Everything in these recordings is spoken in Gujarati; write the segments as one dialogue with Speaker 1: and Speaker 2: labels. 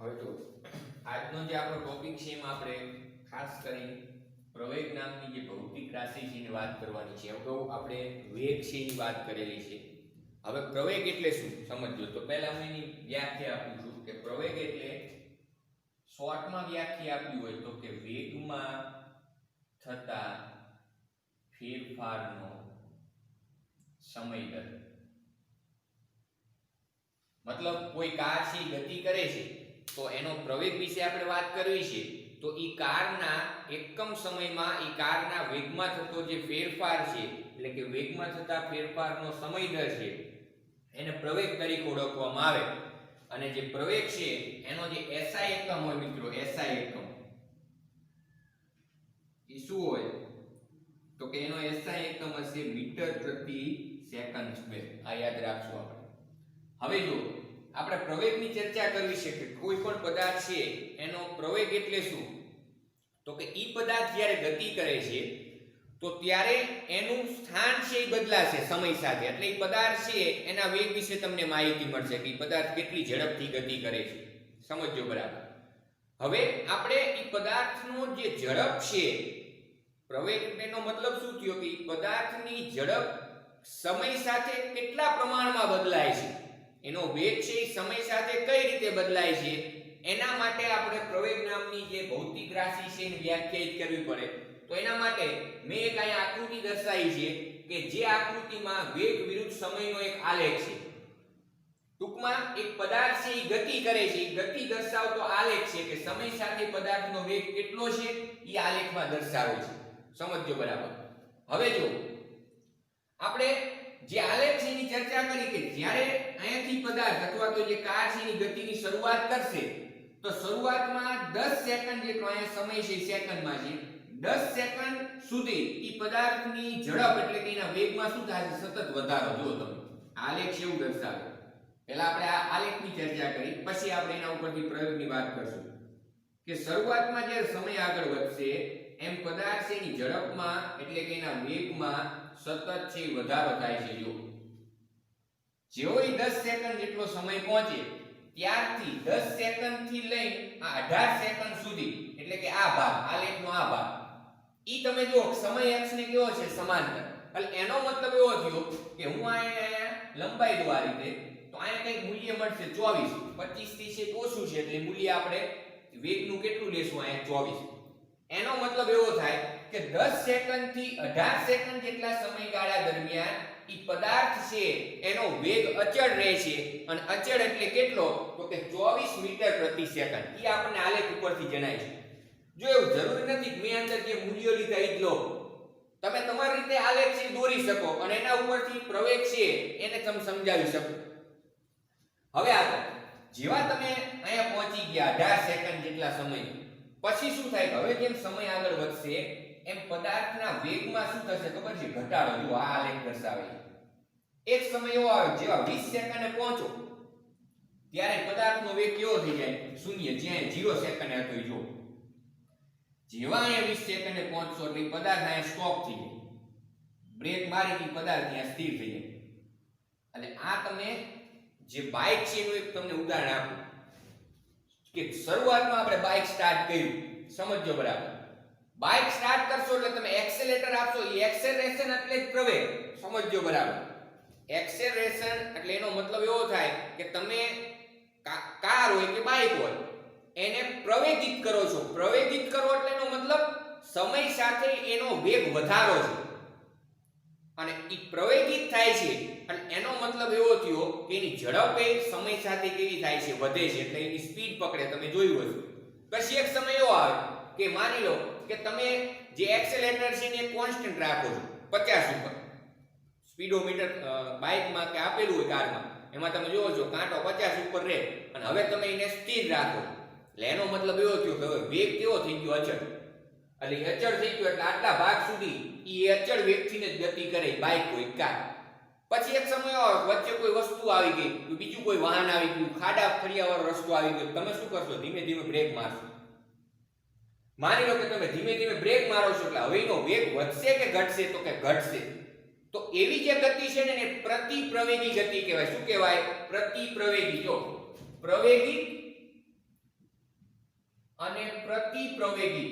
Speaker 1: હવે તો આજનો જે આપણો ટોપિક છે એમાં આપણે ખાસ કરી પ્રવેગ નામની જે ભૌતિક રાશિ છે એની વાત કરવાની છે. અગાઉ આપણે વેગ છે એની વાત કરેલી છે. હવે પ્રવેગ એટલે શું સમજો તો પહેલા હું એની વ્યાખ્યા આપું છું કે પ્રવેગ એટલે શોર્ટમાં વ્યાખ્યા આપી હોય તો કે વેગમાં થતા ફેરફારનો સમય દર. મતલબ કોઈ કાર છે ગતિ કરે છે તો એનો પ્રવેગ વિશે આપણે વાત કરવી છે તો ઈ કારના એકમ સમયમાં ઈ કારના વેગમાં થતો જે ફેરફાર છે એટલે કે વેગમાં થતા ફેરફારનો સમય દર છે એને પ્રવેગ તરીકે ઓળખવામાં આવે. અને જે પ્રવેગ છે એનો જે SI એકમ હોય મિત્રો, SI એકમ એ શું હોય તો કે એનો SI એકમ હશે મીટર પ્રતિ સેકન્ડ સ્ક્વેર. આ યાદ રાખજો આપણે. હવે જો આપણે પ્રવેગની ચર્ચા કરવી છે કે કોઈ પણ પદાર્થ છે એનો પ્રવેગ એટલે શું તો કે ઈ પદાર્થ જ્યારે ગતિ કરે છે તો ત્યારે એનું સ્થાન છે એ બદલાશે સમય સાથે. એટલે એ પદાર્થ છે એના વેગ વિશે તમને માહિતી મળશે કે એ પદાર્થ કેટલી ઝડપથી ગતિ કરે છે. સમજો બરાબર. હવે આપણે એ પદાર્થનો જે ઝડપ છે પ્રવેગ એનો મતલબ શું થયો કે એ પદાર્થની ઝડપ સમય સાથે કેટલા પ્રમાણમાં બદલાય છે, એનો વેગ છે એ સમય સાથે કઈ રીતે બદલાય છે એના માટે આપણે પ્રવેગ નામની જે ભૌતિક રાશિ છે એને વ્યાખ્યાયિત કરવી પડે. તો એના માટે મેં એક અહીંયા આકૃતિ દર્શાવી છે કે જે આકૃતિમાં વેગ વિરુદ્ધ સમયનો એક આલેખ છે. ટૂંકમાં એક પદાર્થ છે એ ગતિ કરે છે, એ ગતિ દર્શાવતો આલેખ છે કે સમય સાથે પદાર્થનો વેગ કેટલો છે એ આલેખમાં દર્શાવે છે. સમજો બરાબર. હવે જો આપણે જે આલેખ છે એની ચર્ચા કરી કે જ્યારે અહીંયાથી પદાર્થ અથવા તો જે કાર છે એની ગતિની શરૂઆત કરશે તો શરૂઆતમાં 10 સેકન્ડ જેટલો અહીંયા સમય છે સેકન્ડમાં છે 10 સેકન્ડ સુધી ઈ પદાર્થની ઝડપ એટલે કે એના વેગમાં શું થાય છે સતત વધારો. જો તમે આલેખ છે એવું દર્શાવે. પહેલા આપણે આ આલેખની ચર્ચા કરી પછી આપણે એના ઉપરથી પ્રયોગની વાત કરશું કે શરૂઆતમાં જ્યારે સમય આગળ વધશે એમ પદાર્થ છે એની ઝડપમાં એટલે કે એના વેગમાં સતત છે વધારો થાય છે. જો જેવો 10 સેકન્ડ જેટલો સમય પહોંચે ત્યારથી 10 સેકન્ડ થી લઈને આ 18 સેકન્ડ સુધી એટલે કે આ ભાગ આલેખનો આ ભાગ ઈ તમે જો સમય x ને કેવો છે સમાંતર. એટલે એનો મતલબ એવો થયો કે હું અહીંયા લંબાઈ દો આ રીતે તો અહીંયા કંઈક મૂલ્ય મળશે 24. 25 થી છે ઓછું છે એટલે મૂલ્ય આપણે વેગનું કેટલું લેશું અહીંયા 24. એનો મતલબ એવો થાય કે 10 સેકન્ડ થી 18 સેકન્ડ જેટલા સમયગાળા દરમિયાન ઈ પદાર્થ છે એનો વેગ અચળ રહે છે. અને અચળ એટલે કેટલો તો કે 24 મીટર પ્રતિ સેકન્ડ. ઈ આપણને આલેખ ઉપરથી જણાય છે. જો એવું જરૂરી નથી કે મેં અંદર જે મૂલ્યો લીધા ઈ જ લો. તમે તમારી રીતે આલેખ છે દોરી શકો અને એના ઉપરથી પ્રવેગ છે એને તમે સમજાવી શકો. હવે આગળ જેવા તમે અહીંયા પહોંચી ગયા 18 સેકન્ડ જેટલા સમય પછી શું થાય હવે જેમ સમય આગળ વધશે એમ પદાર્થના વેગમાં શું થશે ખબર છે ઘટાડો. જો આ આલેખ દર્શાવે એક સમય એવો આવે જેવા 20 સેકન્ડે પહોંચો ત્યારે પદાર્થનો વેગ કેવો થઈ જાય શૂન્ય. જ્યાં 0 સેકન્ડ હતો જો જેવા અહીંયા 20 સેકન્ડે પહોંચશો એટલે પદાર્થ અહીંયા સ્ટોપ થઈ જાય. બ્રેક મારી પદાર્થ ત્યાં સ્થિર થઈ જાય. અને આ તમે જે બાઇક છે એનું એક તમને ઉદાહરણ આપું કે શરૂઆતમાં આપણે બાઇક સ્ટાર્ટ કર્યું. સમજો બરાબર. બાઇક સ્ટાર્ટ કરશો એટલે તમે એક્સેલેરેટર આપશો. એ એક્સેલરેશન એટલે જ પ્રવેગ. સમજો બરાબર. એક્સેલરેશન એટલે એનો મતલબ એવો થાય કે તમે કાર હોય કે બાઇક હોય એને પ્રવેગિત કરો છો. પ્રવેગિત કરો એટલે એનો મતલબ સમય સાથે એનો વેગ વધારો છે. અને એ પ્રવેગિત થાય છે અને એનો મતલબ એવો થયો કે એની ઝડપ એ સમય સાથે કેવી થાય છે વધે છે. એટલે એની સ્પીડ પકડે. તમે જોયું હશે. પછી એક સમય એવો આવે કે માની લો કે તમે જે એક્સેલેરેટર છે એને કોન્સ્ટન્ટ રાખો છો 50 ઉપર. સ્પીડોમીટર બાઇકમાં કે આપેલું હોય કારમાં એમાં તમે જોવો છો કાંટો 50 ઉપર રહે અને હવે તમે એને સ્થિર રાખો. એટલે એનો મતલબ એવો થયો કે હવે વેગ કેવો થઈ ગયો અચળ. એટલે અચળ થઈ ગયો એટલે આટલા ભાગ સુધી એ અચળ વેગથી જ ગતિ કરે બાઇક હોય કાર. પછી એક સમય આવે વચ્ચે કોઈ વસ્તુ આવી ગઈ, બીજું કોઈ વાહન આવી ગયું, ખાડા ફળિયાવાળો રસ્તો આવી ગયો. તમે શું કરશો ધીમે ધીમે બ્રેક મારશો. માની લો કે તમે ધીમે ધીમે બ્રેક મારો છો એટલે હવે એનો વેગ વધશે કે ઘટશે તો કે ઘટશે. તો એવી જે ગતિ છે ને એને પ્રતિપ્રવેગી ગતિ કહેવાય. શું કહેવાય? પ્રતિપ્રવેગી. જો પ્રવેગી અને પ્રતિપ્રવેગિક,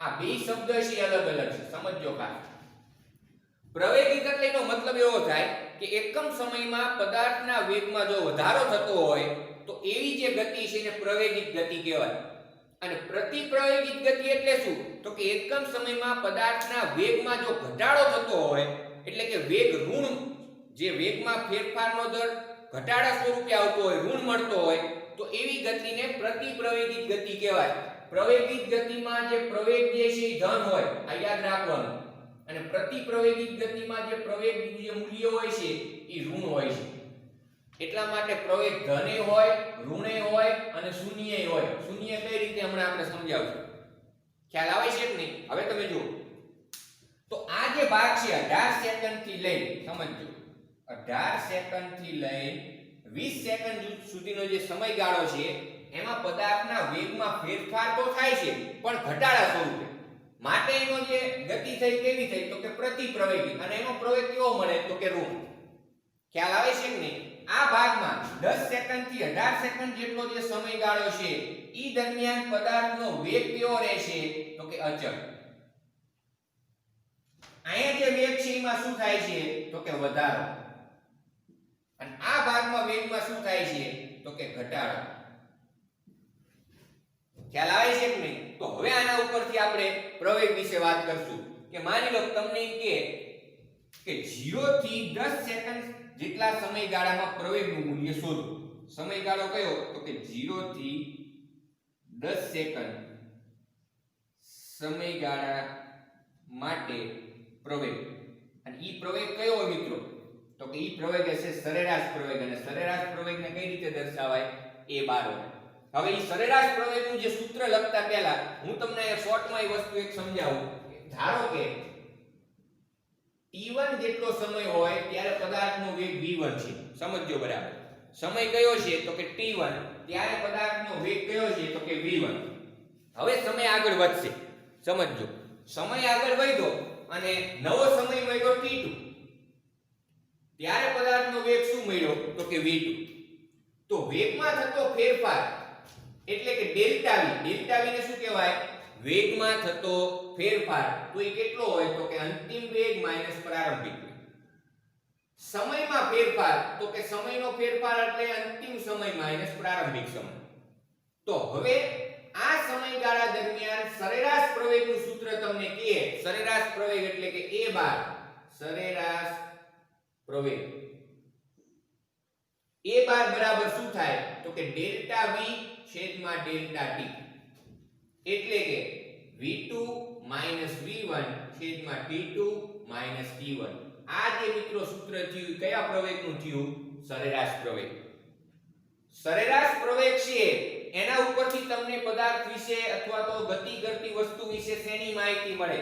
Speaker 1: આ બે શબ્દ છે અલગ અલગ છે, સમજો ખાસ. પ્રવેગિક એટલે એનો મતલબ એવો થાય કે એકમ સમયમાં પદાર્થના વેગમાં જો વધારો થતો હોય તો એવી જે ગતિ છે એને પ્રવેગિક ગતિ કહેવાય. અને પ્રતિપ્રવેગિક ગતિ એટલે શું? તો કે એકમ સમયમાં પદાર્થના વેગમાં જો ઘટાડો થતો હોય, એટલે કે વેગ ઋણ, જે વેગમાં ફેરફારનો દર ઘટાડા સ્વરૂપે આવતો હોય, ઋણ મળતો હોય, તો એવી ગતિને પ્રતિપ્રવેગિક ગતિ કહેવાય. પ્રવેગિક ગતિમાં જે પ્રવેગ જે છે એ ધન હોય, આ યાદ રાખવાનું. અને પ્રતિપ્રવેગિક ગતિમાં જે પ્રવેગનું જે મૂલ્ય હોય છે એ ઋણ હોય છે. એટલા માટે પ્રવેગ ધને હોય, ઋણે હોય અને શૂન્યય હોય. શૂન્ય કઈ રીતે હમણાં આપણે સમજાવશું. ખ્યાલ આવે છે કે નહીં? હવે તમે જુઓ તો આ જે ભાગ છે 18 સેકન્ડ થી લઈને, સમજો, 18 સેકન્ડ થી લઈને 20 સેકન્ડ સુધીનો જે સમયગાળો છે એમાં પદાર્થના વેગમાં ફેરફાર તો થાય છે પણ ઘટાડા સ્વરૂપે. માટે એનો જે ગતિ થઈ કેવી થઈ? તો કે પ્રતિપ્રવેગી. અને એનો પ્રવેગ કેવો મળે? તો કે ઋણ. ખ્યાલ આવે છે કે નહીં? આ ભાગમાં 10 સેકન્ડ થી 18 સેકન્ડ જેટલો જે સમયગાળો છે ઈ દરમિયાન પદાર્થનો વેગ કેવો રહેશે? તો કે અચળ. અહીંયા જે વેગ છે એમાં શું થાય છે? તો કે વધારો. અને આ ભાગમાં વેગમાં શું થાય છે? તો કે ઘટાડો. ખ્યાલ આવે છે કે નહીં? તો હવે આના ઉપરથી આપણે પ્રવેગ વિશે વાત કરશું. કે માની લો તમને એમ કે 0 થી 10 સેકન્ડ જેટલા સમયગાળામાં પ્રવેગનું મૂલ્ય શોધો. સમયગાળો કયો? તો કે 0 થી 10 સેકન્ડ સમયગાળા માટે પ્રવેગ. અને ઈ પ્રવેગ કયો હોય મિત્રો? તો કે ઈ પ્રવેગ હશે સરેરાશ પ્રવેગ. અને સરેરાશ પ્રવેગને કઈ રીતે દર્શાવાય? a બાર હોય. હવે ઈ સરેરાશ પ્રવેગનું જે સૂત્ર લખતા પહેલા હું તમને શોર્ટમાં એ વસ્તુ એક સમજાવું. ધારો કે t1 જેટલો સમય હોય ત્યારે પદાર્થનો વેગ v1 છે. સમજજો બરાબર. સમય કયો છે? તો કે t1. ત્યારે પદાર્થનો વેગ કયો છે? તો કે v1. હવે સમય આગળ વધશે. સમજજો. સમય આગળ વધ્યો અને નવો સમય મળ્યો t2. ત્યારે પદાર્થનો વેગ શું મળ્યો? તો કે v2. તો વેગમાં થતો ફેરફાર એટલે કે ડેલ્ટા v. ડેલ્ટા v ને શું કહેવાય? વેગમાં થતો ફેરફાર. તો એ કેટલો હોય? તો કે અંતિમ વેગ માઈનસ પ્રારંભિક વેગ. સમયમાં ફેરફાર, તો કે સમયનો ફેરફાર એટલે અંતિમ સમય માઈનસ પ્રારંભિક સમય. તો હવે આ સમયગાળા દરમિયાન સરેરાશ પ્રવેગનું સૂત્ર તમને કહે. સરેરાશ પ્રવેગ એટલે કે a બાર. સરેરાશ પ્રવેગ a બાર બરાબર શું થાય? તો કે ડેલ્ટા v છેદમાં ડેલ્ટા t. એટલે કે v2 v1 છેદમાં t2 t1. આ જે મિત્રો સૂત્ર થયું કયા પ્રવેગનું થયું? સરેરાશ પ્રવેગ. સરેરાશ પ્રવેગ છે એના ઉપરથી તમને પદાર્થ વિશે અથવા તો ગતિ કરતી વસ્તુ વિશે શેની માહિતી મળે?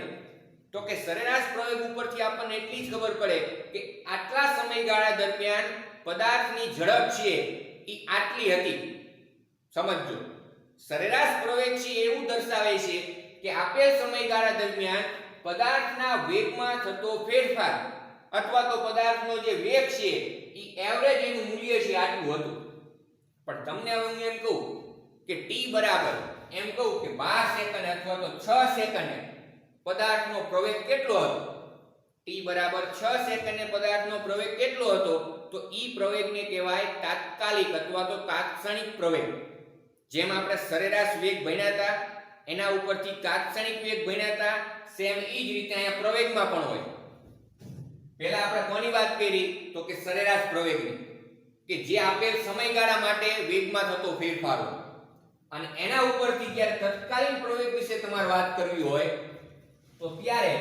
Speaker 1: તો કે સરેરાશ પ્રવેગ ઉપરથી આપણને એટલી જ ખબર પડે કે આટલા સમયગાળા દરમિયાન પદાર્થની ઝડપ છે ઈ આટલી હતી. સમજજો. સરેરાશ પ્રવેગ છે એવું દર્શાવે છે કે આપેલ સમયગાળા દરમિયાન પદાર્થના વેગમાં થતો ફેરફાર અથવા તો પદાર્થનો જે વેગ છે ઈ એવરેજ એનું મૂલ્ય છે આટલું હતું. પણ તમને હવે હું એમ કહું કે t બરાબર એમ કહું કે 12 સેકન્ડ અથવા તો 6 સેકન્ડે પદાર્થનો પ્રવેગ કેટલો હતો? t બરાબર 6 સેકન્ડે પદાર્થનો પ્રવેગ કેટલો હતો? તો ઈ પ્રવેગને કહેવાય તાત્કાલિક અથવા તો તાત્ક્ષણિક પ્રવેગ. જેમ આપણે સરેરાશ વેગ ભણ્યા હતા એના ઉપરથી તાત્ક્ષણિક વેગ ભણ્યા હતા, સેમ ઈ જ રીતે અહીંયા પ્રવેગમાં પણ હોય. પહેલા આપણે કોની વાત કરી? તો કે સરેરાશ પ્રવેગની, કે જે આપેલ સમયગાળા માટે વેગમાં થતો ફેરફાર હોય. અને એના ઉપરથી જ્યારે તત્કાલીન પ્રવેગ વિશે તમારે વાત કરવી હોય તો ત્યારે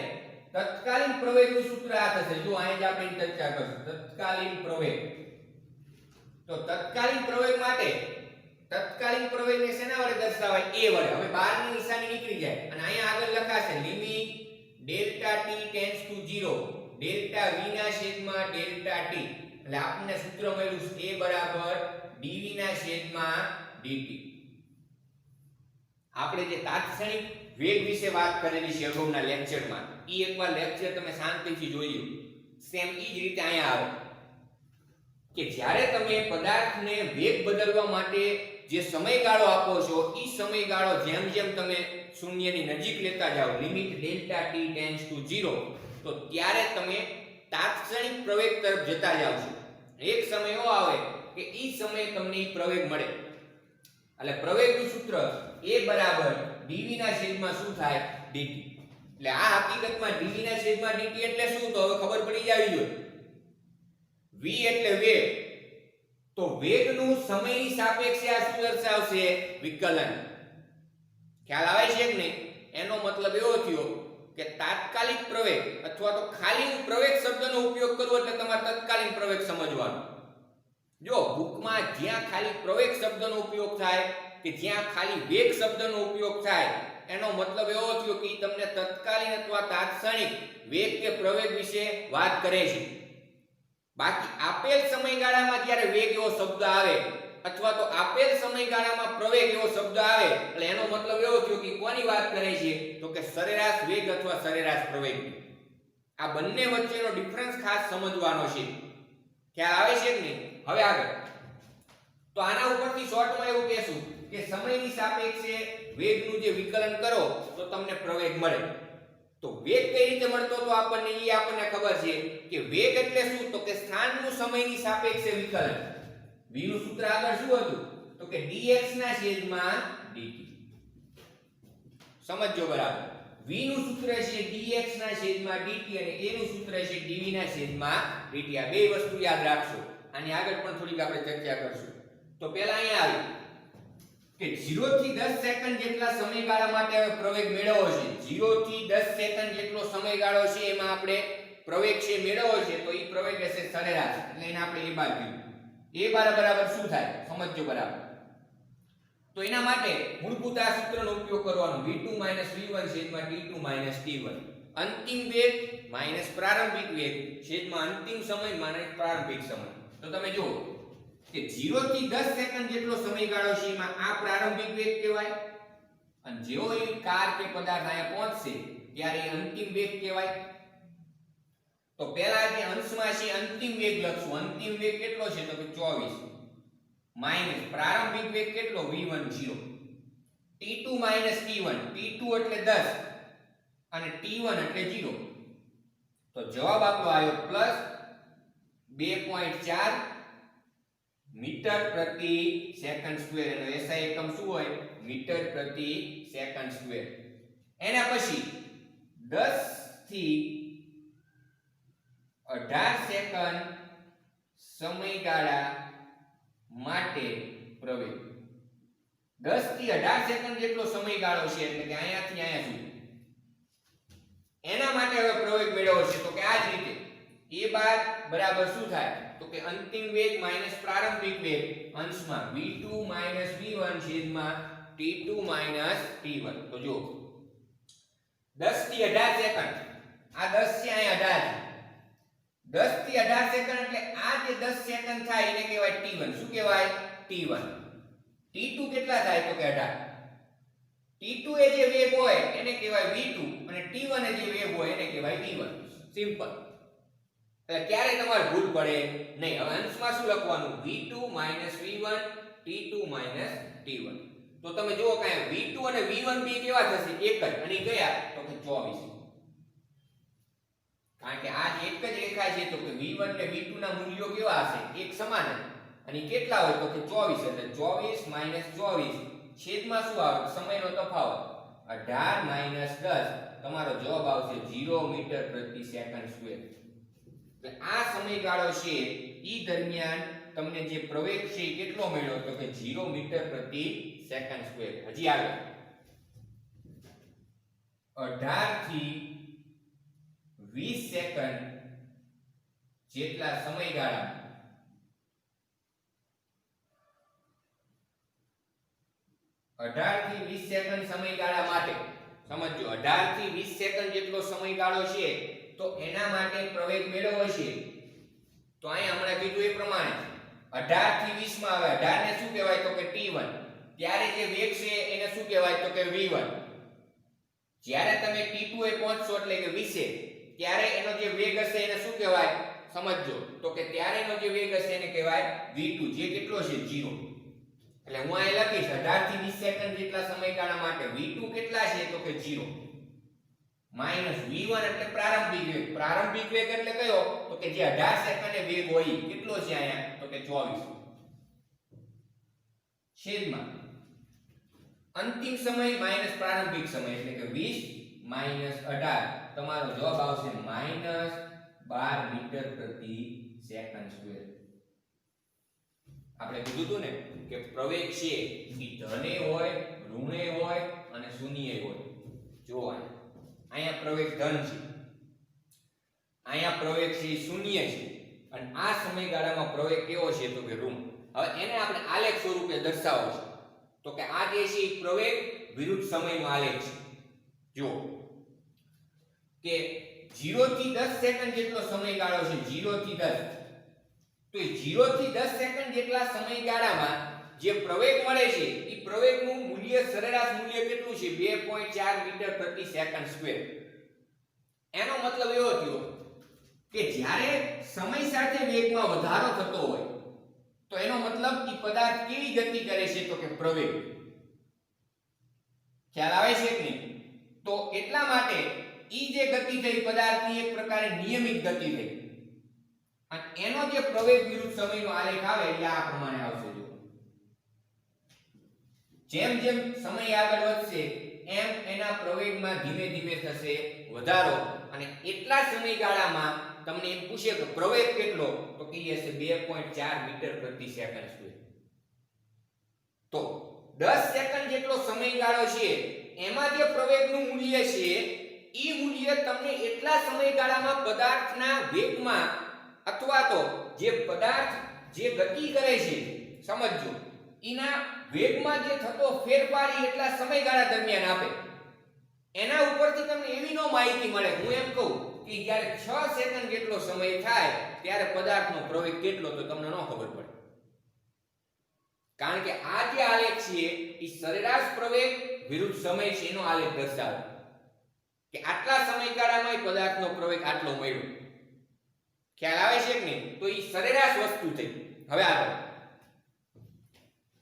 Speaker 1: તત્કાલીન પ્રવેગનું સૂત્ર આ થશે. જો અહીં જ આપણે ચર્ચા કરશું તત્કાલીન પ્રવેગ. તો તત્કાલીન પ્રવેગ માટે તત્કાલીન પ્રવેગને શેના વડે દર્શાવાય? a વડે. હવે 12 ની નિશાની નીકળી જાય અને અહીંયા આગળ લખાશે limit delta t tends to 0 delta v ના છેદમાં ડેલ્ટા t. એટલે આપણને સૂત્ર મળ્યું a બરાબર dv ના છેદમાં dt. આપણે જે તાત્ક્ષણિક વેગ વિશે વાત કરેલી છે અગાઉના લેક્ચરમાં, ઈ એકવાર લેક્ચર તમે શાંતિથી જોઈ લો. સેમ ઈ જ રીતે અહીંયા આવે કે જ્યારે તમે પદાર્થને વેગ બદલવા માટે જે સમયગાળો આપો છો એ સમયગાળો જેમ જેમ તમે શૂન્યની નજીક લેતા જાઓ, limit delta T tends to 0, તો ત્યારે તમે તાત્ક્ષણિક પ્રવેગ તરફ જતા જાવ છો. એક સમય એવો આવે કે એ સમયે તમને એ પ્રવેગ મળે. એટલે પ્રવેગનું સૂત્ર a બરાબર dv ના છેદમાં શું થાય dt. એટલે આ હકીકતમાં dv ના છેદમાં dt એટલે શું, તો હવે ખબર પડી જાવી જોઈએ. v એટલે વેગ, તો વેગનું સમયની સાપેક્ષે આ શું દર્શાવશે, વિકલન. ખ્યાલ આવે છે કે નહીં? એનો મતલબ એવો થયો કે તાત્કાલિક પ્રવેગ અથવા તો ખાલી હું પ્રવેગ શબ્દનો ઉપયોગ કરું એટલે તમારે તત્કાલીન પ્રવેગ સમજવાનો. જો બુકમાં જ્યાં ખાલી પ્રવેગ શબ્દનો ઉપયોગ થાય કે જ્યાં ખાલી વેગ શબ્દનો ઉપયોગ થાય એનો મતલબ એવો થયો કે તમને તત્કાલીન અથવા તાત્ક્ષણિક વેગ કે પ્રવેગ વિશે વાત કરે છે. બાકી આપેલ સમયગાળામાં જ્યારે વેગ એવો શબ્દ આવે અથવા તો આપેલ સમયગાળામાં પ્રવેગ એવો શબ્દ આવે એટલે એનો મતલબ એવો થયો કે કોની વાત કરે છે, તો કે સરેરાશ વેગ અથવા સરેરાશ પ્રવેગ. આ બંને વચ્ચેનો ડિફરન્સ ખાસ સમજવાનો છે. ખ્યાલ આવે છે કે નહીં? હવે આગળ તો આના ઉપરથી શોર્ટમાં એવું કહેશું કે સમયની સાપેક્ષે વેગનું જે વિકલન કરો તો તમને પ્રવેગ મળે. તો વેગ કઈ રીતે મળતો તો આપણને ખબર છે કે વેગ એટલે શું, તો કે સ્થાનનું સમયની સાપેક્ષે વિકલન. v નું સૂત્ર આગળ શું હતું, તો કે dx ના છેદમાં dt. સમજજો બરાબર. v નું સૂત્ર છે dx ના છેદમાં dt અને a નું સૂત્ર છે dv ના છેદમાં dt. આ બે વસ્તુ યાદ રાખશો. આની આગળ પણ થોડીક આપણે ચર્ચા કરશું. તો પહેલા અહીંયા આવી કે 0 થી 10 સેકન્ડ જેટલા સમયગાળા માટે હવે પ્રવેગ મેળવવો છે. 0 થી 10 સેકન્ડ જેટલો સમયગાળો છે એમાં આપણે પ્રવેગ છે મેળવવો છે, તો ઈ પ્રવેગ હશે સરેરાશ. એટલે એને આપણે a બાર કીધું. a બરાબર શું થાય સમજજો બરાબર. તો એના માટે મૂળભૂત આ સૂત્રનો ઉપયોગ કરવાનો, v2 v1 છેદમાં t2 t1. અંતિમ વેગ માઈનસ પ્રારંભિક વેગ છેદમાં અંતિમ સમય માઈનસ પ્રારંભિક સમય. તો તમે જુઓ કે 0 થી 10 સેકન્ડ જેટલો સમયગાળો છે એમાં આ પ્રારંભિક વેગ કહેવાય અને જેવો એ કાર કે પદાર્થ અહીંયા પહોંચશે ત્યારે અંતિમ વેગ કહેવાય. તો પહેલા જે અંશમાં છે અંતિમ વેગ લખશું. અંતિમ વેગ કેટલો છે, તો કે 24 માઈનસ પ્રારંભિક વેગ કેટલો v1 0, t2 t1. t2 એટલે 10 અને t1 એટલે 0. તો જવાબ આપણો આવ્યો પ્લસ 2.4 મીટર પ્રતિ સેકન્ડ સ્ક્વેર. એનો SI એકમ શું હોય, મીટર પ્રતિ સેકન્ડ સ્ક્વેર. એના પછી 10 થી 18 સેકન્ડ સમયગાળા માટે પ્રવેગ. 10 થી 18 સેકન્ડ જેટલો સમયગાળો છે એટલે કે અહીંયાથી અહીંયા સુધી એના માટે હવે પ્રવેગ મેળવવો છે. તો કે આ જ રીતે a બાર બરાબર શું થાય, તો કે અંતિમ વેગ માઈનસ પ્રારંભિક વેગ અંશમાં v2 v1 છેદમાં t2 t1. તો જો 10 થી 18 સેકન્ડ, આ 10 છે અહીંયા 18 છે. 10 થી 18 સેકન્ડ એટલે આ જે 10 સેકન્ડ થાય એને કહેવાય t1. શું કહેવાય, t1. t2 કેટલા થાય, તો કે 18. t2 એ જે વેગ હોય એને કહેવાય v2 અને t1 એ જે વેગ હોય એને કહેવાય t1. સિમ્પલ. એટલે ક્યારે તમારે ભૂલ પડે નહીં. હવે અંશમાં શું લખવાનું, v2 v1 t2 t1. તો તમે જુઓ કે v2 અને v1 બે કેવા થશે, એક જ. અને કયા, તો કે 24. કારણ કે આ એક જ રેખા છે તો કે v1 અને v2 ના મૂલ્યો કેવા હશે, એક સમાન. અને કેટલા હોય, તો કે 24. એટલે 24 24 છેદમાં શું આવે, સમયનો તફાવત 18 10. તમારો જવાબ આવશે 0 મીટર પ્રતિ સેકન્ડ સ્ક્વેર. એટલે આ સમયગાળો છે ઈ દરમિયાન તમને જે પ્રવેગ છે એ કેટલો મળ્યો, તો કે 0 મીટર પ્રતિ સેકન્ડ સ્ક્વેર. હજી આગળ 18 થી 20 સેકન્ડ જેટલા સમયગાળા સમયગાળા માટે સમજો. 18 થી 20 સેકન્ડ જેટલો સમયગાળો છે તો એના માટે પ્રવેગ મેળવવો છે. તો અહીંયા હમણાં કીધું એ પ્રમાણે 18 થી 20 માં આવે. 18 ને શું કહેવાય, તો કે t1. ત્યારે જે વેગ છે એને શું કહેવાય, તો કે v1. જ્યારે તમે t2 એ પહોંચશો એટલે કે 20 ત્યારે એનો જે વેગ હશે એને શું કહેવાય, સમજો. તો કે ત્યારે એનો જે વેગ હશે એને કહેવાય v2, જે કેટલો છે 0. એટલે હું અહીં લખીશ 18 થી 20 સેકન્ડ જેટલા સમયગાળા માટે v2 કેટલા છે તો કે 0 માઈનસ v1 એટલે પ્રારંભિક વેગ. પ્રારંભિક વેગ એટલે કયો તો કે જે 18 સેકન્ડે વેગ હોય કેટલો છે અહીંયા તો કે 24 છેદમાં અંતિમ સમય માઈનસ પ્રારંભિક સમય એટલે કે 20 માઈનસ 18 તમારો જવાબ આવશે માઈનસ 12 મીટર પ્રતિ સેકન્ડ સ્ક્વેર. આપણે કીધું હતું ને કે પ્રવેગ છે એ ધને હોય ઋણે હોય અને શૂન્ય હોય. જો અહીંયા પ્રવેગ ધન છે, અહીંયા પ્રવેગ છે શૂન્ય છે અને આ સમયગાળામાં પ્રવેગ કેવો છે તો કે ઋણ. હવે એને આપણે આલેખ સ્વરૂપે દર્શાવવો છે તો કે આ જે છે એ પ્રવેગ વિરુદ્ધ સમયનો આલેખ છે. જો કે 0 થી 10 સેકન્ડ જેટલો સમયગાળો છે, 0 થી 10, તો એ 0 થી 10 સેકન્ડ જેટલા સમયગાળામાં જે પ્રવેગ મળે છે એ પ્રવેગનું મૂલ્ય સરેરાશ મૂલ્ય કેટલું છે 2.4 મીટર પ્રતિ સેકન્ડ સ્ક્વેર. એનો મતલબ એવો થયો કે જ્યારે સમય સાથે વેગમાં વધારો થતો હોય તો એનો મતલબ કે પદાર્થ કેવી ગતિ કરે છે તો કે પ્રવેગ. ખ્યાલ આવે છે કે નહીં? તો એટલા માટે ઈ જે ગતિ થઈ પદાર્થની એક પ્રકારે નિયમિત ગતિ થઈ અને એનો જે પ્રવેગ વિરુદ્ધ સમયનો આલેખ આવે એટલે આ પ્રમાણે આવશે. જો જેમ જેમ સમય આગળ વધશે એમ એના પ્રવેગમાં ધીમે ધીમે થશે વધારો અને એટલા સમયગાળામાં તમને એમ પૂછે કે પ્રવેગ કેટલો તો કે હશે 2.4 મીટર પ્રતિ સેકન્ડ સ્ક્વેર. તો 10 સેકન્ડ જેટલો સમયગાળો છે એમાં જે પ્રવેગનું મૂલ્ય છે ઈ મૂલ્ય તમને એટલા સમયગાળામાં પદાર્થના વેગમાં અથવા તો જે પદાર્થ જે ગતિ કરે છે સમજજો એના વેગમાં જે થતો ફેરફાર એટલા સમયગાળા દરમિયાન આપે. એના ઉપરથી તમને એવી નો માહિતી મળે. હું એમ કહું કે જ્યારે 6 સેકન્ડ જેટલો સમય થાય ત્યારે પદાર્થનો પ્રવેગ કેટલો તો તમને ન ખબર પડે. કારણ કે આ જે આલેખ છે એ સરેરાશ પ્રવેગ વિરુદ્ધ સમય છે એનો આલેખ દર્શાવે કે આટલા સમયગાળામાં પદાર્થનો પ્રવેગ આટલો મળ્યો. ખ્યાલ આવે છે કે નહીં? તો એ સરેરાશ વસ્તુ થઈ. હવે આગળ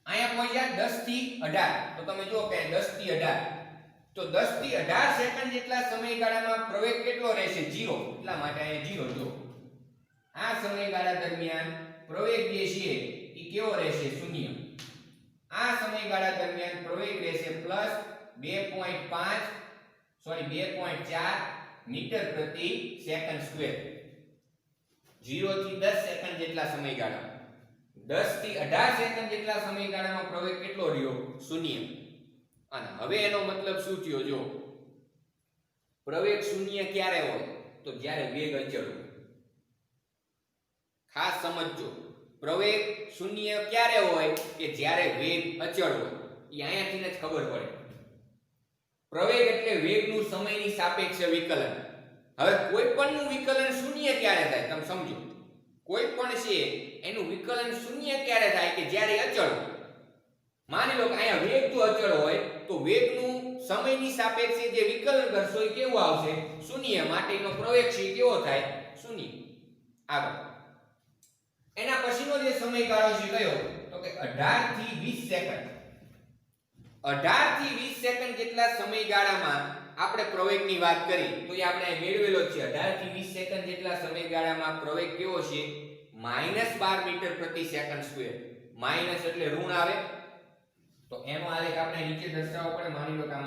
Speaker 1: અહીંયા પહોંચ્યા 10 થી 18 તો તમે જુઓ કે 10 થી 18 તો 10 થી 18 સેકન્ડ જેટલા સમયગાળામાં પ્રવેગ કેટલો રહેશે 0. એટલા માટે અહીંયા 0 જો આ સમયગાળા દરમિયાન પ્રવેગ જે છે એ કેવો રહેશે શૂન્ય. આ સમયગાળા દરમિયાન પ્રવેગ રહેશે પ્લસ 2.4 મીટર પ્રતિ સેકન્ડ સ્ક્વેર. 0 થી 10 સેકન્ડ જેટલા સમયગાળા 10 થી 18 સેકન્ડ જેટલા સમયગાળામાં પ્રવેગ કેટલો રહ્યો શૂન્ય. અને હવે એનો મતલબ શું થયો જો પ્રવેગ શૂન્ય ક્યારે હોય તો જ્યારે વેગ અચળ હોય. ખાસ સમજજો પ્રવેગ શૂન્ય ક્યારે હોય કે જ્યારે વેગ અચળ હોય. એ અહીંયાથી જ ખબર પડે. પ્રવેગ એટલે વેગનું સમયની સાપેક્ષે વિકલન. હવે કોઈ પણનું વિકલન શૂન્ય ક્યારે થાય તમે સમજો. કોઈ પણ છે એનું વિકલન શૂન્ય ક્યારે થાય કે જ્યારે અચળ હોય. માની લો કે અહીંયા વેગ જો અચળ હોય તો વેગનું સમયની સાપેક્ષે જે વિકલન કરશો એ કેવું આવશે શૂન્ય. માટેનો પ્રવેગ છે કેવો થાય શૂન્ય. આગળ એના પછીનો જે સમયગાળો છે કયો તો કે 18 થી 20 સેકન્ડ. 18 થી 20 સેકન્ડ જેટલા સમયગાળામાં આપણે પ્રવેગની વાત કરી તો એ આપણે મેળવેલો છે. 18 થી 20 સેકન્ડ જેટલા સમયગાળામાં પ્રવેગ કેવો છે -12 મીટર પ્રતિ સેકન્ડ સ્ક્વેર. માઈનસ એટલે ઋણ આવે તો એનો આલેખ આપણે નીચે દર્શાવવો પડે. માની લો કે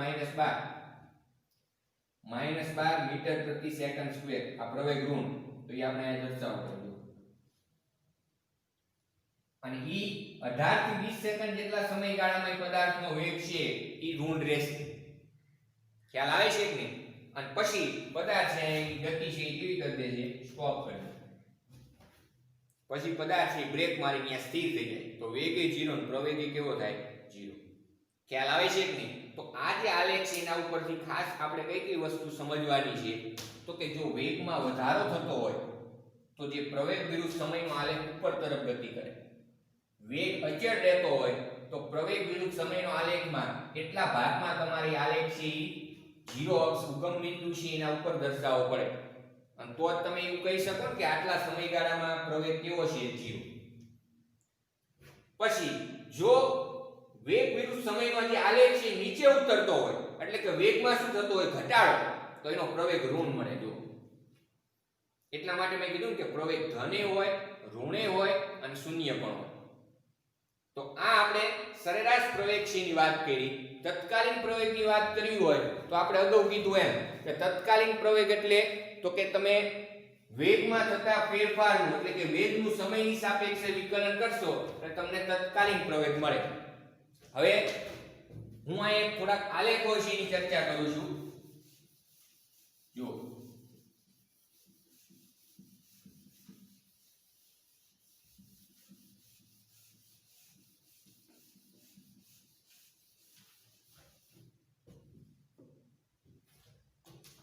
Speaker 1: -12 મીટર પ્રતિ સેકન્ડ સ્ક્વેર આ પ્રવેગ ઋણ તો એ આપણે અહીં દર્શાવવો પડે. અને ઈ 18 થી 20 સેકન્ડ જેટલા સમયગાળામાં પદાર્થનો વેગ છે ઈ ઋણ રહેશે. ખ્યાલ આવે છે કે નહીં? અને પછી પદાર્થ છે એની ગતિ છે એ કેવી કરી દે છે સ્ટોપ કરી દે. પછી પદાર્થ છે બ્રેક મારી ત્યાં સ્થિર થઈ જાય તો વેગ એ 0 અને પ્રવેગ એ કેવો થાય 0. ખ્યાલ આવે છે કે નહીં? તો આ જે આલેખ છે એના ઉપરથી ખાસ આપણે કઈ વસ્તુ સમજવાની છે તો કે જો વેગમાં વધારો થતો હોય તો જે પ્રવેગ વિરુદ્ધ સમયનો આલેખ ઉપર તરફ ગતિ કરે. વેગ અચળ રહેતો હોય તો પ્રવેગ વિરુદ્ધ સમયનો આલેખમાં એટલા ભાગમાં તમારી આલેખ છે 0 અક્ષ ઉગમ બિંદુ છે એના ઉપર દર્શાવવો પડે અને તો જ તમે એવું કહી શકો કે આટલા સમયગાળામાં પ્રવેગ કેવો છે 0. પછી જો વેગ વિરુદ્ધ સમયમાં જે આલેખ છે નીચે ઉતરતો હોય એટલે કે વેગમાં શું થતો હોય ઘટાડો, તો એનો પ્રવેગ ઋણ મળે. જો એટલા માટે મેં કીધું કે પ્રવેગ ધને હોય, ઋણે હોય અને શૂન્ય પણ હોય. તો આ આપણે સરેરાશ પ્રવેગશીની વાત કરી. તત્કાલીન પ્રવેગની વાત કરવી હોય તો આપણે અગાઉ કીધું એમ કે તત્કાલીન પ્રવેગ એટલે તો કે તમે વેગમાં થતા ફેરફારનું એટલે કે વેગનું સમયની સાપેક્ષે વિકલન કરશો એટલે તમને તત્કાલીન પ્રવેગ મળે. હવે હું અહીંયા થોડાક આલેખો વિશેની ચર્ચા કરું છું. જો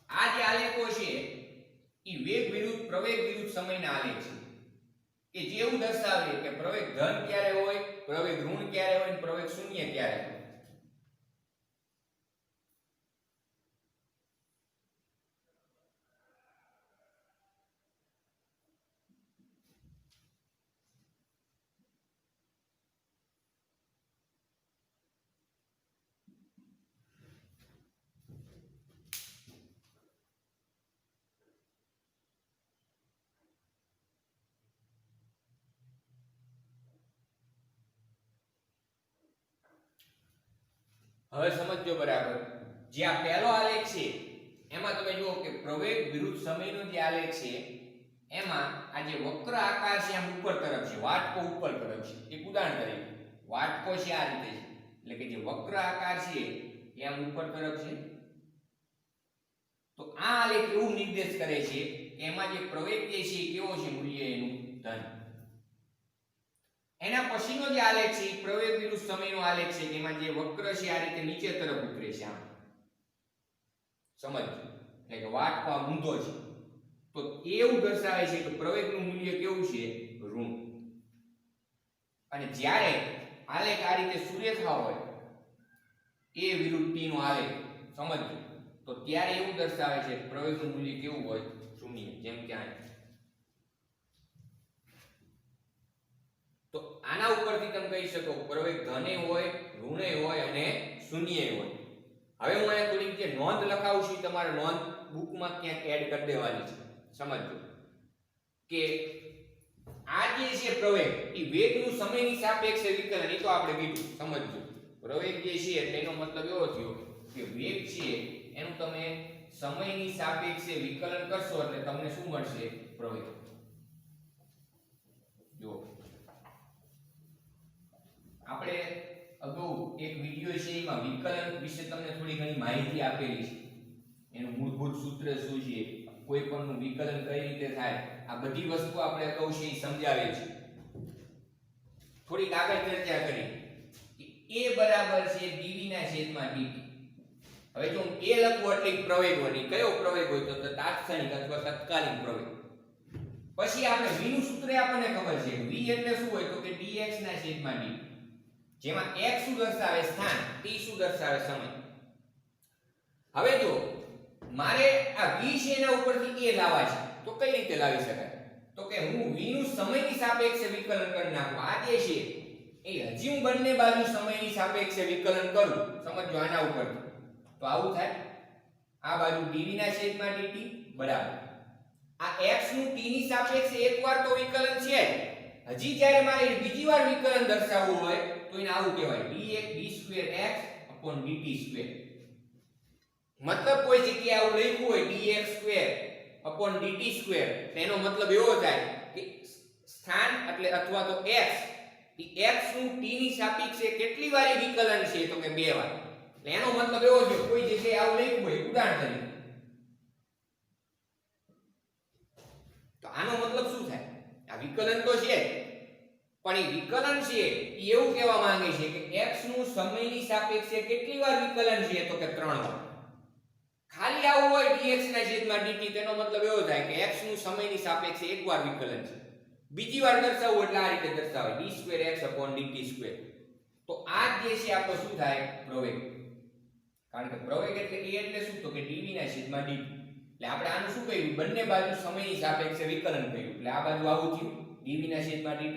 Speaker 1: આ જે આલેખો છે એ વેગ વિરુદ્ધ પ્રવેગ વિરુદ્ધ સમયના આલેખ છે કે જે એવું દર્શાવે કે પ્રવેગ ધન ક્યારે હોય, પ્રવેગ ઋણ ક્યારે હોય અને પ્રવેગ શૂન્ય ક્યારે હોય. હવે સમજો બરાબર. જે આ પહેલો આલેખ છે એમાં તમે જુઓ કે પ્રવેગ વિરુદ્ધ સમયનો જે આલેખ છે એમાં આ જે વક્ર આકાર છે આમ ઉપર તરફ છે, વાટકો ઉપર તરફ છે. એક ઉદાહરણ તરીકે વાટકો છે આ રીતે છે એટલે કે જે વક્ર આકાર છે એ આમ ઉપર તરફ છે. તો આ આલેખ એવું નિર્દેશ કરે છે કે એમાં જે પ્રવેગ જે છે કેવો છે, મૂલ્ય એનું ધન. એના પછીનો જે આલેખ છે એ પ્રવેગ વિરુદ્ધ સમયનો આલેખ છે કે એમાં જે વક્ર છે આ રીતે નીચે તરફ ઉતરે છે. આમ સમજ એટલે કે વાટકો આ ઊંધો છે તો એવું દર્શાવે છે કે પ્રવેગનું મૂલ્ય કેવું છે, ઋણ. અને જ્યારે આલેખ આ રીતે સુરેખા હોય a વિરુદ્ધ t નો આલેખ સમજો તો ત્યારે એવું દર્શાવે છે કે પ્રવેગનું મૂલ્ય કેવું હોય, શૂન્ય. જેમ કે આ તો આના ઉપરથી તમે કહી શકો પ્રવેગ ધને હોય, ઋણે હોય અને શૂન્ય હોય. હવે હું અહીંયા થોડીક જે નોંધ લખાવું છું તમારે નોંધ બુકમાં ક્યાંક એડ કરી દેવાની છે. સમજો કે આ જે છે પ્રવેગ એ વેગનું સમયની સાપેક્ષે વિકલન, એ તો આપણે કીધું. સમજો પ્રવેગ જે છે એટલે એનો મતલબ એવો થયો કે વેગ છે એનું તમે સમયની સાપેક્ષે વિકલન કરશો એટલે તમને શું મળશે, પ્રવેગ. જો આપણે અગાઉ એક વિડિયો છે એમાં વિકલન વિશે તમને થોડી ઘણી માહિતી આપેલી છે. એનું મૂળભૂત સૂત્ર શું છે, કોઈ પણનું વિકલન કઈ રીતે થાય, આ બધી વસ્તુ આપણે અગાઉ છે એ સમજાવે છે. થોડીક આગળ ચર્ચા કરી કે a બરાબર છે dv ના છેદમાં dt. હવે જો હું a લખું એટલે પ્રવેગ હોય, કયો પ્રવેગ હોય તો તાત્ક્ષણિક અથવા તત્કાલીન પ્રવેગ. પછી આપણે v નું સૂત્ર આપણને ખબર છે. v એટલે શું હોય તો કે dx ના છેદમાં dt. જેમાં x શું દર્શાવે, સ્થાન, t શું દર્શાવે, સમય. હવે જો મારે આ v છે એના ઉપરથી a લાવવા છે તો કઈ રીતે લાવી શકાય તો કે હું v નું સમયની સાપેક્ષે વિકલન કરી નાખું. આ જે છે એ હજી હું બંને બાજુ સમયની સાપેક્ષે વિકલન કરું. સમજો આના ઉપરથી તો આવું થાય. આ બાજુ dv ના છેદમાં dt બરાબર આ x નું t ની સાપેક્ષે એકવાર તો વિકલન છે. હજી જ્યારે મારે બીજી વાર વિકલન દર્શાવવું હોય તો એને આવું કહેવાય d2x dt2. મતલબ કોઈ જગ્યાએ આવું લખ્યું હોય dx2 dt2 તેનો મતલબ એવો થાય કે સ્થાન એટલે અથવા તો x x નું t ની સાપેક્ષે કેટલી વાર વિકલન છે તો કે 2 વાર. એટલે એનો મતલબ એવો છે કોઈ જગ્યાએ આવું લખ્યું હોય ઉદાહરણ તરીકે તો આનો મતલબ શું થાય, આ વિકલન તો છે પણ એ વિકલન છે એ એવું કહેવા માંગે છે કે x નું સમયની સાપેક્ષે કેટલી વાર વિકલન છે તો કે 3 વાર. ખાલી આવું હોય dx ના છેદમાં dt તેનો મતલબ એવો થાય કે x નું સમયની સાપેક્ષે એકવાર વિકલન છે. બીજી વાર દર્શાવવું એટલે આ રીતે દર્શાવે d2x dt2. તો આ જે છે આપણો શું થાય, પ્રવેગ. કારણ કે પ્રવેગ એટલે a એટલે શું તો કે dv ના છેદમાં dt. એટલે આપણે આનું શું કર્યું, બંને બાજુ સમયની સાપેક્ષે વિકલન કર્યું. એટલે આ બાજુ આવું થયું dv ના છેદમાં dt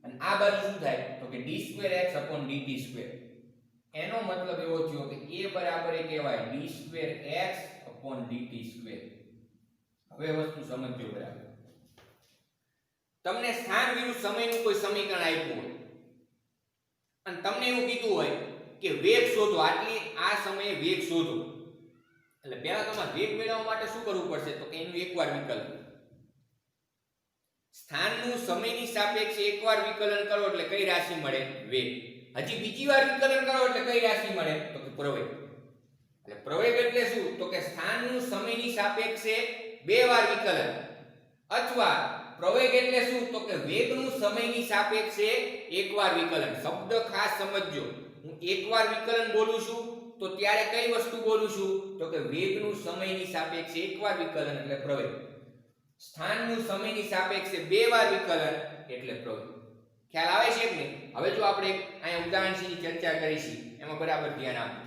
Speaker 1: અને આ બાજુ શું થાય તો કે d2x dt2. એનો મતલબ એવો થયો કે a બરાબર એ કહેવાય d2x/dt². હવે વસ્તુ સમજજો બરાબર. તમને સ્થાન વિરુદ્ધ સમયનું કોઈ સમીકરણ આપ્યું હોય અને તમને એવું કીધું હોય કે વેગ શોધો, આટલી આ સમયે વેગ શોધો, એટલે પહેલા તમારે વેગ મેળવવા માટે શું કરવું પડશે તો કે એનું એકવાર વિકલન. સ્થાનનું સમયની સાપેક્ષે એકવાર વિકલન કરો એટલે કઈ રાશિ મળે? વેગ. હજી બીજી વાર વિકલન કરો એટલે કઈ રાશિ મળે તો કે પ્રવેગ. એટલે પ્રવેગ એટલે શું તો કે સ્થાનનું સમયની સાપેક્ષે બે વાર વિકલન, અથવા પ્રવેગ એટલે શું તો કે વેગનું સમયની સાપેક્ષે એકવાર વિકલન. શબ્દ ખાસ સમજજો, હું એકવાર વિકલન બોલું છું તો ત્યારે કઈ વસ્તુ બોલું છું તો કે વેગનું સમયની સાપેક્ષે એકવાર વિકલન એટલે પ્રવેગ. સ્થાનનું સમયની સાપેક્ષે બે વાર વિકલન એટલે પ્રવેગ. ખ્યાલ આવે છે કે નહીં? હવે જો આપણે અહીંયા ઉદાહરણની ચર્ચા કરીશું એમાં બરાબર ધ્યાન આપો.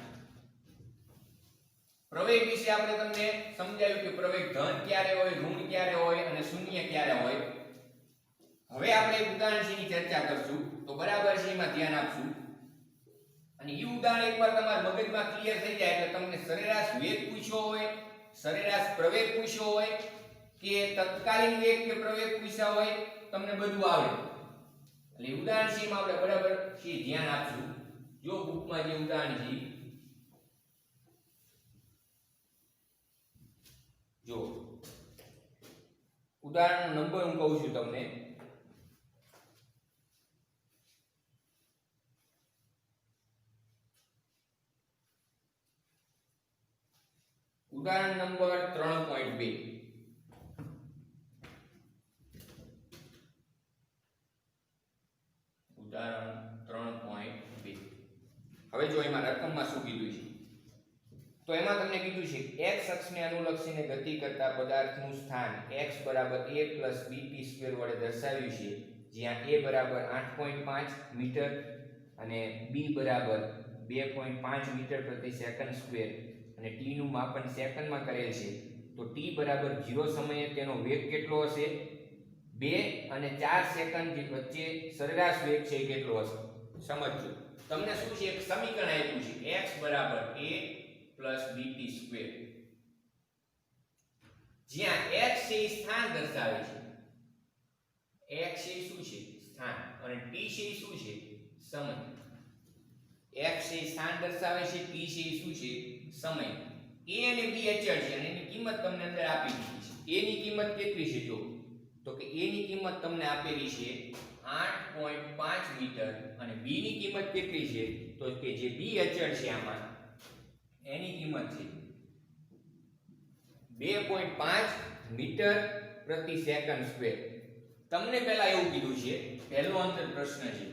Speaker 1: પ્રવેગ વિશે આપણે તમને સમજાવ્યું કે પ્રવેગ ધન ક્યારે હોય, ઋણ ક્યારે હોય અને શૂન્ય ક્યારે હોય. હવે આપણે ઉદાહરણની ચર્ચા કરશું તો બરાબર છે એમાં ધ્યાન આપશું. અને એ ઉદાહરણ એકવાર તમારા મગજમાં ક્લિયર થઈ જાય એટલે તમને સરેરાશ વેગ પૂછ્યો હોય, સરેરાશ પ્રવેગ પૂછ્યો હોય કે તત્કાલીન વેગ કે પ્રવેગ પૂછ્યા હોય, તમને બધું આવડે. એટલે ઉદાહરણ છે એમાં આપણે બરાબર છે ધ્યાન આપશું. જો બુકમાં જે ઉદાહરણ છે જો ઉદાહરણનો નંબર હું કહું છું તમને. ઉદાહરણ નંબર 3.2. ઉદાહરણ 3.2. હવે જો એમાં રકમમાં શું કીધું છે તો એમાં તમને કીધું છે x અક્ષને અનુલક્ષીને ગતિ કરતા પદાર્થનું સ્થાન x બરાબર a + bt² વડે દર્શાવ્યું છે, જ્યાં a બરાબર 8.5 મીટર અને b બરાબર 2.5 મીટર પ્રતિ સેકન્ડ સ્ક્વેર અને t નું માપન સેકન્ડમાં કરેલ છે. તો t બરાબર 0 સમયે તેનો વેગ કેટલો હશે? 2 અને 4 સેકન્ડ વચ્ચે સરેરાશ વેગ છે કેટલો હશે? સમજજો. તમને શું છે એક સમીકરણ આપ્યું છે x બરાબર a + bt², જ્યાં x છે એ સ્થાન દર્શાવે છે, x છે શું છે? સ્થાન, અને t છે શું છે? સમય. x છે સ્થાન દર્શાવે છે, t છે શું છે? સમય. a અને b અચળ છે અને એની કિંમત તમને અંદર આપી દીધી છે. a ની કિંમત કેટલી છે જો તો કે a ની કિંમત તમને આપેલી છે 8.5 મીટર અને b ની કિંમત કેટલી છે તો કે જે b અચળ છે આમાં એની કિંમત છે 2.5 મીટર પ્રતિ સેકન્ડ સ્ક્વેર. તમને પહેલા એવું કીધું છે, પહેલો અંતર પ્રશ્ન છે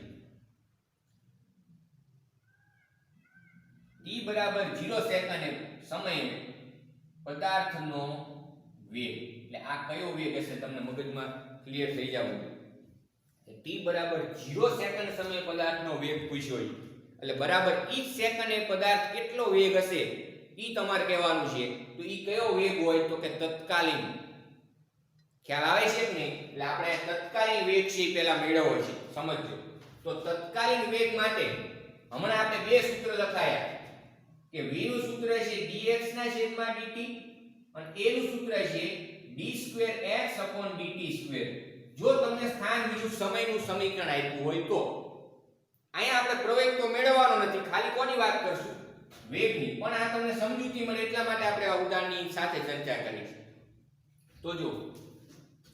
Speaker 1: t બરાબર 0 સેકન્ડે સમયે પદાર્થનો વેગ, એટલે આ કયો વેગ હશે તમને મગજમાં ક્લિયર થઈ જવું. t બરાબર 0 સેકન્ડ સમયે પદાર્થનો વેગ પૂછ્યો છે એટલે બરાબર each સેકન્ડે પદાર્થ કેટલો વેગ હશે ઈ તમારે કહેવાનું છે. તો ઈ કયો વેગ હોય તો કે તત્કાલીન. ખ્યાલ આવે છે કે નહીં? એટલે આપણે તત્કાલીન વેગ છે પહેલા મેળવવો છે, સમજજો. તો તત્કાલીન વેગ માટે હમણાં આપણે બે સૂત્ર લખાયા કે v નું સૂત્ર છે dx/dt અને a નું સૂત્ર છે d2x/dt². જો તમને સ્થાન વિરુદ્ધ સમયનું સમીકરણ આપ્યું હોય તો અહીંયા આપણે પ્રવેગ તો મેળવવાનો નથી, ખાલી કોની વાત કરશું? વેગની. પણ આ તમને સમજૂતી મળે એટલા માટે આપણે આ ઉદાહરણની સાથે ચર્ચા કરી છે. તો જો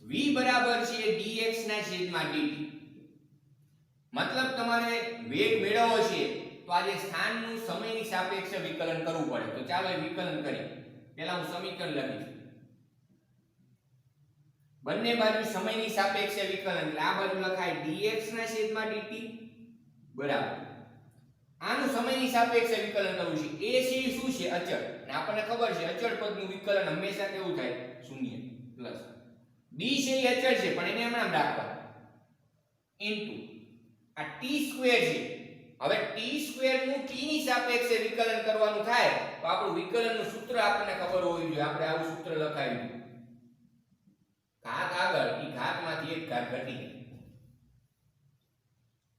Speaker 1: v બરાબર છે dx/dt, મતલબ તમારે વેગ મેળવવો છે તો આજે સ્થાનનું સમયની સાપેક્ષે વિકલન કરવું પડે. તો ચાલો એ વિકલન કરીએ. પહેલા હું સમીકરણ લખીશ. બંને બાજુ સમયની સાપેક્ષે વિકલન એટલે આ બાજુ લખાય dx/dt બરાબર આનું સમયની સાપેક્ષે વિકલન કરવું છે. a છે શું છે? અચળ. અને આપણને ખબર છે અચળ પદનું વિકલન હંમેશા કેવું થાય? શૂન્ય પ્લસ. b છે એ અચળ છે પણ એને હમણાં રાખવા ઇન્ટુ આ t² છે. હવે t² નું t ની સાપેક્ષે વિકલન કરવાનું થાય તો આપણું વિકલનનું સૂત્ર આપણને ખબર હોવી જોઈએ. આપણે આવું સૂત્ર લખાવ્યું, ઘાત આગળ ઈ ઘાતમાંથી એક ઘાત ઘટી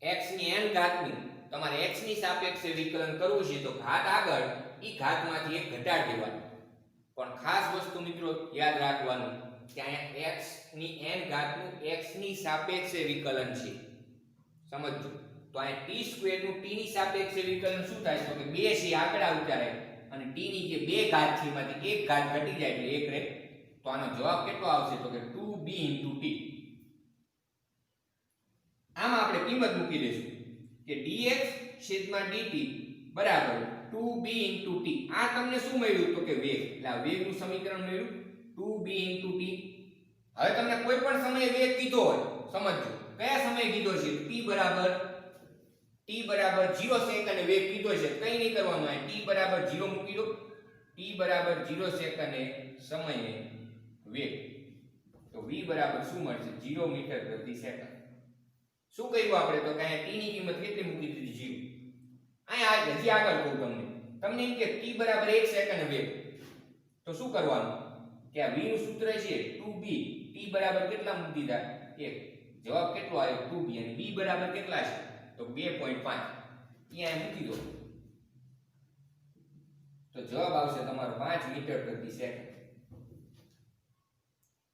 Speaker 1: x ની n ઘાતનું તમારે x ની સાપેક્ષે વિકલન કરવું છે તો ઘાત આગળ ઈ ઘાતમાંથી એક ઘટાડ દેવાનું. પણ ખાસ વસ્તુ મિત્રો યાદ રાખવાનું કે અહીંયા x ની n ઘાતનું x ની સાપેક્ષે વિકલન છે. સમજજો. તો અહીંયા t² નું t ની સાપેક્ષે વિકલન શું થાય તો કે 2 છે આંકડા ઉતારે અને t ની જે બે ઘાત છે એમાંથી એક ઘાત ઘટી જાય એટલે એક રહે. તો આનો જવાબ કેટલો આવશે તો કે 2b * t. આમાં આપણે કિંમત મૂકી દઈશું કે dx / dt બરાબર 2b * t. આ તમને શું મળ્યું તો કે વેગ. એટલે આ વેગનું સમીકરણ મળ્યું 2b * t. હવે તમને કોઈ પણ સમયે વેગ કીધો હોય સમજજો કયા સમયે કીધો છે t બરાબર 0 સેકન્ડે વેગ કીધો છે કંઈ નહીં કરવાનું આ t બરાબર 0 મૂકી દો. t બરાબર 0 સેકન્ડે સમયે વેગ તો v બરાબર શું મળશે 0 મીટર પ્રતિ સેકન્ડ. શું કર્યું આપણે તો કે અહીંયા t ની કિંમત કેટલી મૂકી દીધી 0. અહીંયા હજી આગળ કહું તમને એમ કે t બરાબર 1 સેકન્ડ વેગ તો શું કરવાનું કે આ v નું સૂત્ર છે 2b t બરાબર કેટલા મૂકી દીધા 1. જવાબ કેટલો આવ્યો 2b અને b બરાબર કેટલા છે તો 2.5. અહીંયા મૂકી દો તો જવાબ આવશે તમારો 5 મીટર પ્રતિ સેકન્ડ.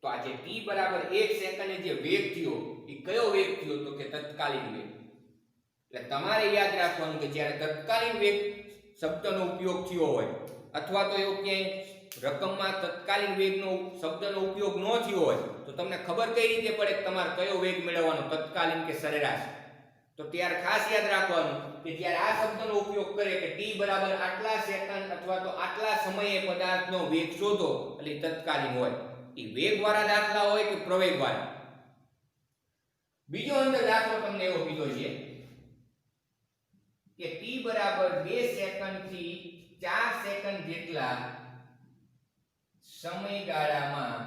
Speaker 1: તો આ જે t બરાબર 1 સેકન્ડે જે વેગ થયો એ કયો વેગ થયો તો કે તત્કાલીન વેગ. એટલે તમારે યાદ રાખવાનું કે જ્યારે તત્કાલીન વેગ શબ્દનો ઉપયોગ થયો હોય અથવા તો એવો ક્યાંય રકમમાં તત્કાલીન વેગનો શબ્દનો ઉપયોગ ન થયો હોય તો તમને ખબર કઈ રીતે પડે કે તમારે કયો વેગ મેળવવાનો તત્કાલીન કે સરેરાશ. તો ત્યારે ખાસ યાદ રાખવાનું કે જ્યારે આ શબ્દનો ઉપયોગ કરે કે t બરાબર આટલા સેકન્ડ અથવા તો આટલા સમયે પદાર્થનો વેગ શોધો એટલે તત્કાલીન હોય. એ વેગવાળા દાખલા હોય કે પ્રવેગવાળા. બીજો અંદર દાખલો તમને એવો કીધો છે કે t બરાબર 2 સેકન્ડ થી 4 સેકન્ડ જેટલા સમયગાળામાં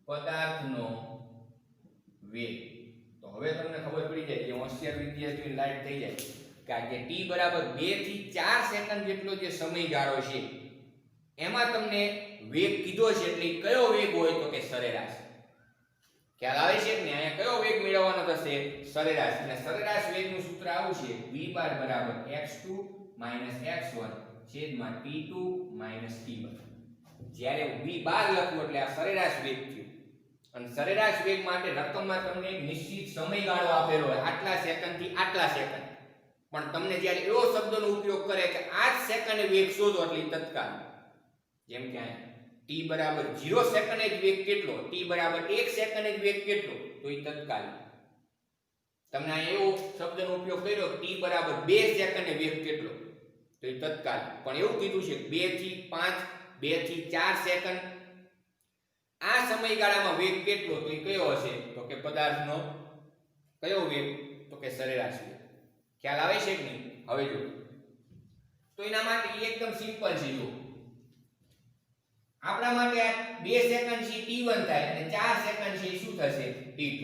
Speaker 1: પદાર્થનો વેગ. તો હવે તમને ખબર પડી જાય કે હોશિયાર વિદ્યાર્થીઓને લાઈટ થઈ જાય કે આ જે t બરાબર 2 થી 4 સેકન્ડ જેટલો જે સમયગાળો છે એમાં તમને વેગ કીધો છે એટલે કયો વેગ હોય તો કે સરેરાશ. ખ્યાલ આવે છે ને અહીંયા કયો વેગ મેળવવાનો થશે સરેરાશ. અને સરેરાશ વેગનું સૂત્ર આવું છે v બાર બરાબર x2 - x1 છેદમાં t2 - t1. જ્યારે v બાર લખવું એટલે આ સરેરાશ વેગ થયો અને સરેરાશ વેગ માટે રકમમાં તમને એક નિશ્ચિત સમયગાળો આપેલો હોય આટલા સેકન્ડ થી આટલા સેકન્ડ. પણ તમને જ્યારે એવો શબ્દનો ઉપયોગ કરે કે આ જ સેકન્ડે વેગ શોધો એટલે તત્કાલ. જેમ કે t બરાબર 0 સેકન્ડે જ વેગ કેટલો t બરાબર 1 સેકન્ડે જ વેગ કેટલો તો એ તત્કાલીન. તમને આ એવો શબ્દનો ઉપયોગ કર્યો t બરાબર 2 સેકન્ડે વેગ કેટલો તો એ તત્કાલીન. પણ એવું કીધું છે 2 થી 5 2 થી 4 સેકન્ડ આ સમયગાળામાં વેગ કેટલો તો એ કયો હશે તો કે પદાર્થનો કયો વેગ તો કે સરેરાશ વેગ. ખ્યાલ આવે છે કે નહીં? હવે જો તો એના માટે એકદમ સિમ્પલ છે. જો આપણા માટે 2 સેકન્ડ છે t1 થાય અને 4 સેકન્ડ છે શું થશે t2.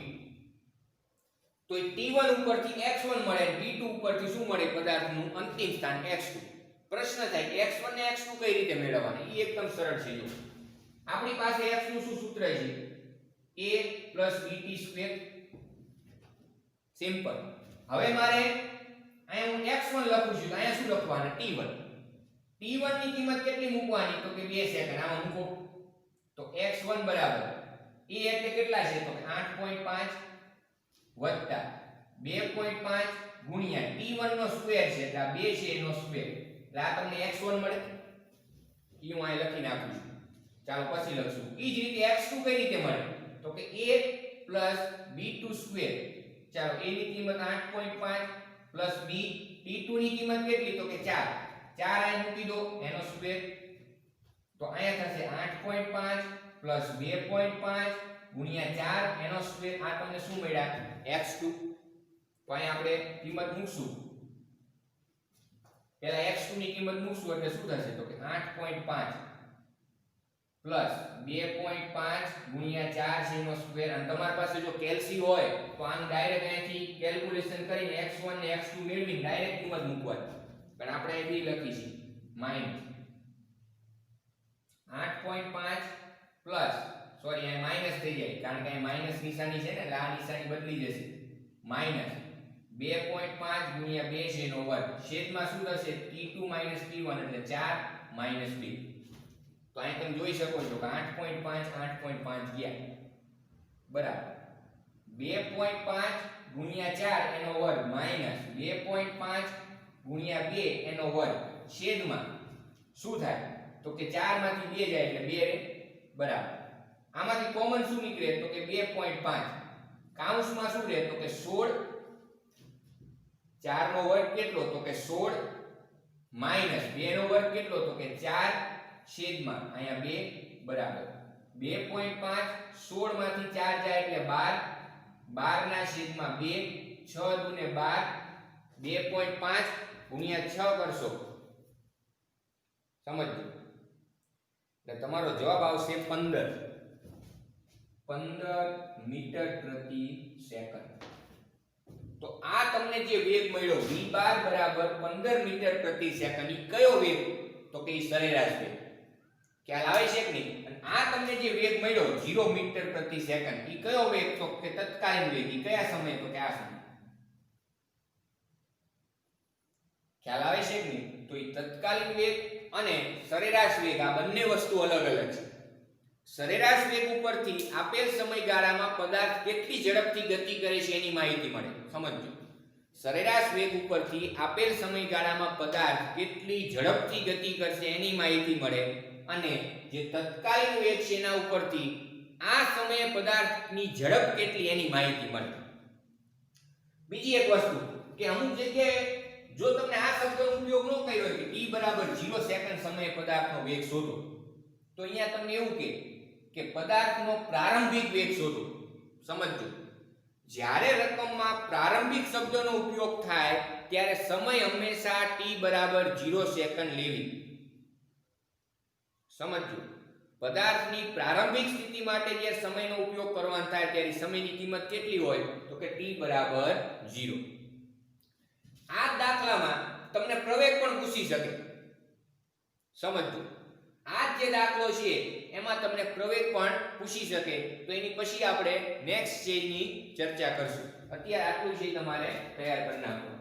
Speaker 1: તો t1 ઉપરથી x1 મળે અને t2 ઉપરથી શું મળે પદાર્થનું અંતિમ સ્થાન x2. પ્રશ્ન થાય કે x1 ને x2 કઈ રીતે મેળવવાના? એ એકદમ સરળ છે. જો આપણી પાસે x નું શું સૂત્ર છે a + bt². સિમ્પલ. હવે મારે અહીંયા હું x1 લખું છું તો અહીંયા શું લખવાના t1. t1 ની કિંમત કેટલી મૂકવાની તો કે 2 સેકન્ડ. આમાં મૂકો તો x1 બરાબર a એટલે કેટલા છે તો કે 8.5 વત્તા 2.5 ગુણ્યા t1 નો સ્ક્વેર છે એટલે આ 2 છે એનો સ્ક્વેર એટલે આ તમને x1 મળે. એ હું અહીં લખી નાખું છું. ચાલો પછી લખશું. ઈ જ રીતે x2 કઈ રીતે મળે તો કે a + b2². ચાલો a ની કિંમત 8.5 + b t2 ની કિંમત કેટલી તો કે 4 અહીં મૂકી દો એનો સ્ક્વેર તો અહીંયા થશે 8.5 + 2.5 ગુણ્યા 4 એનો સ્ક્વેર. આ તમને શું મળ્યા x2. તો અહીંયા આપણે કિંમત મૂકશું. પહેલા x2 ની કિંમત મૂકશું એટલે શું થશે તો કે 8.5 + 2.5 ગુણ્યા 4 છે એનો સ્ક્વેર. અને તમારી પાસે જો કેલ્સી હોય તો આનું ડાયરેક્ટ અહીંથી કેલ્ક્યુલેશન કરીને x1 ને x2 મેળવીને ડાયરેક્ટ કિંમત મૂકવાની. પણ આપણે અહીં બી લખી છે -8.5 પ્લસ સોરી અહીં માઈનસ થઈ જાય કારણ કે અહીં માઈનસ નિશાની છે ને એટલે આ નિશાની બદલી જશે 2.5 ગુણ્યા 2 છે એનો વર્ગ છેદમાં શું થશે t2 t1 એટલે 4 2 તો અહીં તમે જોઈ શકો છો કે 8.5 ગયા બરાબર 2.5 ગુણ્યા 4 એનો વર્ગ માઈનસ 2.5 ગુણ્યા 2 એનો વર્ગ છેદમાં શું થાય તો કે 4 માંથી 2 જાય એટલે 2 રહે બરાબર આમાંથી કોમન શું નીકળે તો કે 2.5 કૌંસમાં શું રહે તો કે 16 4 નો વર્ગ કેટલો તો કે 16 માઈનસ 2 નો વર્ગ કેટલો તો કે 4 છેદમાં અહીંયા 2 બરાબર 2.5 16 માંથી 4 જાય એટલે 12 12 ના છેદમાં 2 6 દુને 12 2.5 ગુણ્યા 6 કરશો સમજજો એટલે તમારો જવાબ આવશે 15 મીટર પ્રતિ સેકન્ડ તો આ તમને જે વેગ મળ્યો v12 બરાબર 15 મીટર પ્રતિ સેકન્ડ ઈ કયો વેગ તો કે ઈ સરેરાશ વેગ ખ્યાલ આવે છે કે નહીં અને આ તમને જે વેગ મળ્યો 0 મીટર પ્રતિ સેકન્ડ ઈ કયો વેગ તો કે તત્કાલીન વેગ ઈ કયા સમયે તો કે આ સમય ખ્યાલ આવે છે કે નહીં તો ઈ તત્કાલીન વેગ અને સરેરાશ વેગ આ બંને વસ્તુ અલગ અલગ છે સરેરાશ વેગ ઉપરથી આપેલ સમયગાળામાં પદાર્થ કેટલી ઝડપથી ગતિ કરે છે એની માહિતી મળે સમજજો સરેરાશ વેગ ઉપરથી આપેલ સમયગાળામાં પદાર્થ કેટલી ઝડપથી ગતિ કરશે એની માહિતી મળે અને જે તત્કાલીન વેગ છે એના ઉપરથી આ સમયે પદાર્થની ઝડપ કેટલી એની માહિતી મળે બીજી એક વસ્તુ કે અમુક જગ્યાએ જો તમને આ શબ્દનો ઉપયોગ ન કર્યો હોય કે t બરાબર 0 સેકન્ડ સમયે પદાર્થનો વેગ શોધો તો અહીંયા તમને એવું કે પદાર્થનો પ્રારંભિક વેગ શોધો સમજજો જ્યારે રકમમાં પ્રારંભિક શબ્દનો ઉપયોગ થાય ત્યારે સમય હંમેશા t બરાબર 0 સેકન્ડ લેવી સમજજો પદાર્થની પ્રારંભિક સ્થિતિ માટે જ્યારે સમયનો ઉપયોગ કરવાનો થાય ત્યારે સમયની કિંમત કેટલી હોય તો કે t બરાબર 0 આ દાખલામાં તમને પ્રવેગ પણ પૂછી શકે સમજજો આ જે દાખલો છે એમાં તમને પ્રવેગ પણ પૂછી શકે તો એની પછી આપણે નેક્સ્ટ સ્ટેજની ચર્ચા કરશું અત્યારે આટલું છે તમારે તૈયાર કરી નાખો